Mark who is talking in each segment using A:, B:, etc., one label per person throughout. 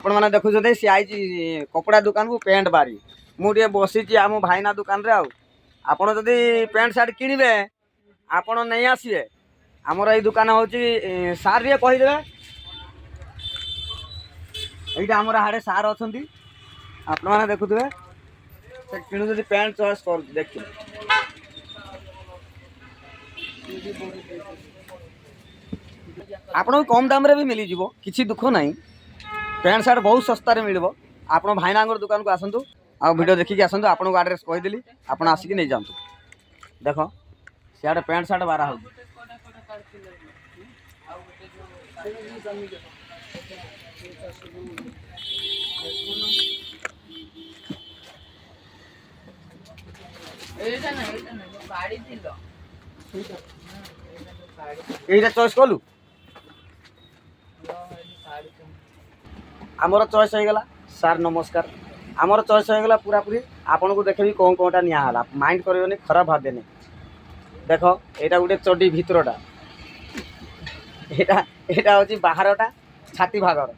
A: आपण मैंने देखुं सी आई कपड़ा दुकान को पेंट बारी मुझे बसी आम भाईना दुकान रे आपण जदि पेंट सार्ट किणवे आपण नहीं आसवे आमर ये दुकान हूँ सार रे कहीदे ये आमर हाड़े सार अच्छा आपण मैंने देखुए कि पेंट चॉइस कर देख आपन कम दाम रे भी मिल जीवो किसी दुख नहीं पेंट सार्ट बहुत सस्ता रे मिलबो आपण भाईना दुकान को आसतु आ वीडियो देखिए आसतु आपन को एड्रेस कहीदेली आपण आसिक नहीं जातु देख सियाड़े पेंट सार्ट बारा हो এইটা চয়েস কলু आमर चॉइस हो गला सार नमस्कार आमर चॉइस हो गला पूरा पूरी आपन को देखेबी कौन कौनटा नियाला माइंड करबेनी खराब भाबेनी देख एटा गोटे चड्डी भितरटा एटा एटा होची बाहरटा छाती भागर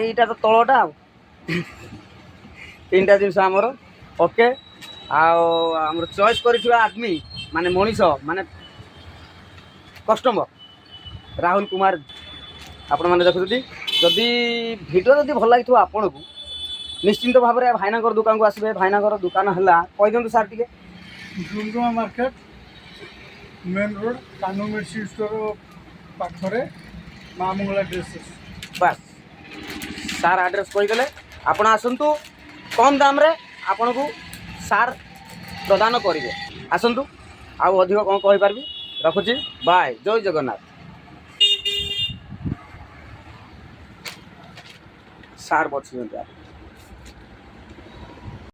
A: एटा तो तलटा तीनटा जिनस आमर ओके आमर चॉइस करिथिबा आदमी माने मनीष माने कस्टमर राहुल कुमार आपण मैंने देखुदी जदि भिडियो जदि भल लगी आपन को निश्चिंत भाव में भाईना दुकान को आसबे भाईना दुकान है कही दिखाँ सार टे
B: डुमडुमा मार्केट मेन रोड कानू मेडिसिन स्टोर पाखरे माँ मंगला ड्रेसेस
A: बस सार एड्रेस कहीदे आपण आसतु कम दाम रे आपण को सार प्रदान करेंगे आसतु आउ अधिक कौन कहीपरि रखुची बाय जय जगन्नाथ सार बच